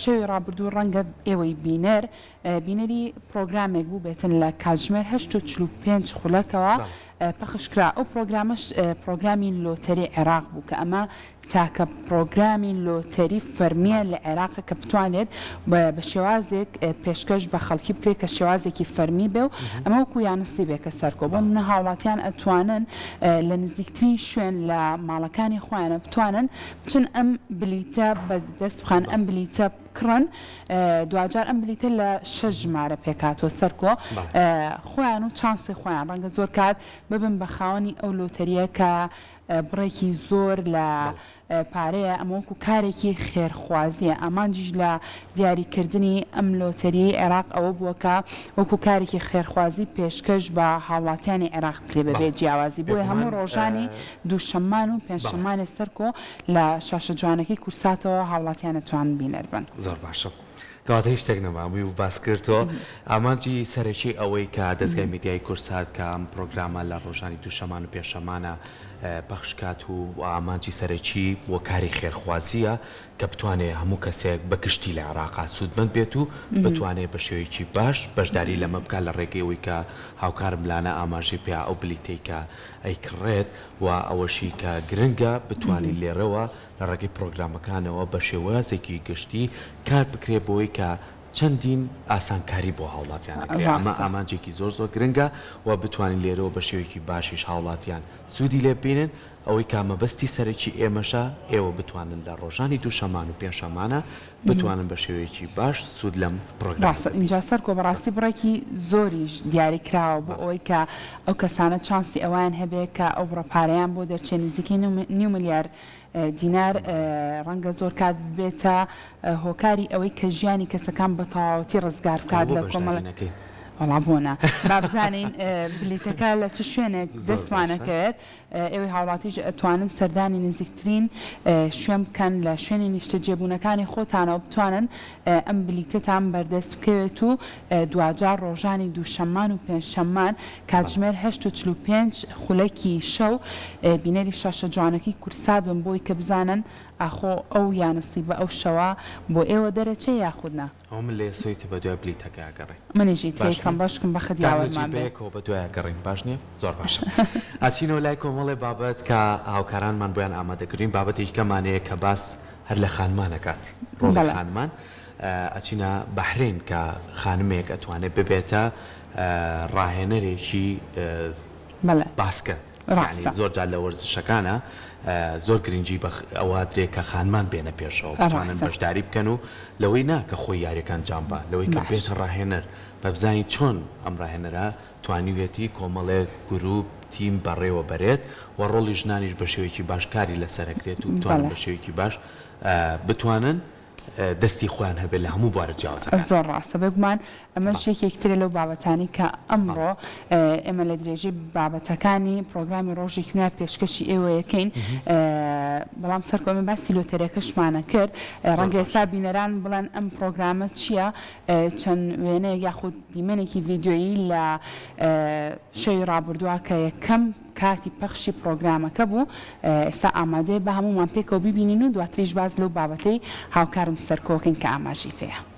شەوی ڕابردوو ڕەنگە ئێوەی بینەری پرۆگرامێک بوو بێتن لە کاتژمێر 8:45 خولەکەوە پەخشکرا. ئەو پرۆگرامەش پرۆگرامی لۆتەری عێراق بوو کە ئەمە تاکە پرۆگرامی لۆتەری فەرمیە لە عێراق کە بتوانێت بە شێوازێک پێشکەش بە خەڵکی بکرێت کە شێوازێکی فەرمی بێ و ئەمە وەکو یانسی بێ کە سەرکۆ بۆ منە هاوڵاتیان ئەتوانن لە نزیکترین شوێن لە ماڵەکانی خۆیانە بتوانن بچن ئەم بلیتە بەدەست بخان ئەم بلیتە بکڕن دوجار ئەم بلیتە لە 6 ژمارە پێکاتۆ سەرکۆ خۆیان و چانسی خۆیان ڕەنگە زۆر کات ببن بە خاوەنی ئەو لۆتەریە کە بڕێکی زۆر لە پارەیە ئەمە وەکو کارێکی خێرخوازیە. ئامانجیش لە دیاریکردنی ئەم لۆتەریای عێراق ئەوە بووە کە وەکو کارێکی خێرخوازی پێشکەش بە هاوڵاتیانی عێراق بکرێ بەبێ جیاوازی بۆیە هەموو ڕۆژانی دووشەممان و پێنجشەممانی سەرکۆ لە شاشە جوانەکەی کورساتەوە هاوڵاتیان ئەتوانن بینەر بن. زۆر باشە. کەواتە هیچ شتێک نەمابووی و باس کردەوە. ئامانجی سەرەکی ئەوەی کە دەستگای میدیای کورسات کە ئەم پرۆگرامە لە ڕۆژانی دووشەمان و پێشەمانە پەخشکات و ئامانجی سەرەکی بۆ کاری خێرخوازیە کە بتوانێت هەموو کەسێک بە گشتی لە عێراقا سوودمەند بێت و بتوانێت بە شێوەیەکی باش بەشداری لەمە بکات لە ڕێگەیەوەی کە هاوکارم لانە ئاماژەی پێ ئەو بلیتەی کە ئەیکڕێت و ئەوەشی کە گرنگە بتوانین لێرەوە لە ڕێگەی پرۆگرامەکانەوە بە شێوازێکی گشتی کار بکرێت بۆی کە چەندین ئاسانکاری بۆ هاوڵاتیانەکە. ئەمە ئامانجێکی زۆر زۆر گرنگە و بتوانین لێرەوە بە شێوەیەکی باشیش هاوڵاتیان سوودی لێ بینن ئەوەی کامەبەستی سەرەکی ئێمەشە ئێوە بتوانن لە ڕۆژانی دووشەمان و پێنجشەمانە بتوانن بە شێوەیەکی باش سوود لەم پرۆگرام. اینجا سەرکۆ بەڕاستی بڕێکی زۆریش دیاری کراوە بۆ ئەوەی کە ئەو کەسانە چانسی ئەویان هەبێت کە ئەو بڕەپارەیان بۆ دەرچێن نزیکەی 9 ملیار دینار ڕەنگە زۆر کات بێتە هۆکاری ئەوەی کە ژیانی کەسەکان بە تەواوەتی ڕزگار بکات لە کۆمەڵەکەی. وەڵا بۆنە با بزانین بلیتەکە لە چ شوێنێک دەستمانەکەوێت ئێوەی هاوڵاتیش ئەتوانن سەردانی نزیکترین شوێن بکەن لە شوێنی نیشتە جێبوونەکانی خۆتانەوە بتوانن ئەم بلیتەتان بەردەست بکەوێت و دوجار ڕۆژانی دووشەممان و پێنجشەممان کاتژمێر 8:45 خولەکی شەو بینەری شاشە جوانەکەی کورسات بن بۆی کە بزانن ئاخۆ ئەو یانستی بە ئەو شەوە بۆ ئێوە دەرەچێ یاخودنا. ئەو من لێ سویتی بە دوای بلیتەکە ئەگەڕێ. منیژی تێکم باشکم بە خەدیاوەمان بێکەوە بە دوای ئەگەڕین باش نییە؟ زۆر باشە. ئاچینەوە لای کۆمەڵێ بابەت کە هاوکارانمان بۆیان ئامادەکردین بابەتێکەمانەیە کە باس هەر لە خانمانەکات ڕۆڵی خانمان ئەچینە بەحرین کە خانمێک ئەتوانێت ببێتە ڕاهێنەرێکی باسکە. زۆر جار لە وەرزشەکانە زۆر گرنگی ئەوە درێ کە خانمان بێنە پێشەوە بتوانن بەشداری بکەن و لەوەی نا کە خۆی یاریەکان جامبا لەوەی کە بێتە ڕاهێنەر بە بزانین چۆن ئەم ڕاهێنەرە توانیوێتی کۆمەڵێک گروپ تیم بەڕێوە بەرێت و ڕۆڵی ژنانیش بە شێوەیەکی باشکاری لەسەرەکرێت و بتوانن بە شێوەیەکی باش بتوانن دەستی خۆیان هەبێت لە هەموو بوارە جیاوازەکان. زۆر ڕاستە بگومان ئەمە یەکێکترە لەو بابەتانی کە ئەمڕۆ ئێمە لە درێژەی بابەتەکانی پرۆگرامی ڕۆژێکی نوێ پێشکەشی ئێوە یەکەین بەڵام سەرکۆ ئێمە باسی لۆتەریەکەشمانە کرد ڕەنگە ئێستا بینەران بڵێن ئەم پرۆگرامە چییە چەند وێنەیەک یاخود دیمەنێکی ڤیدیۆیی لە شەوی ڕابردووە کە یەکەم کاتی پەخشی پرۆگرامەکە بوو ئێستا ئامادەیە بە هەمومان پێکەوە ببینین و دواتریش باز لەو بابەتەی هاوکارم سەرکۆکەین کە ئاماژی پێیە.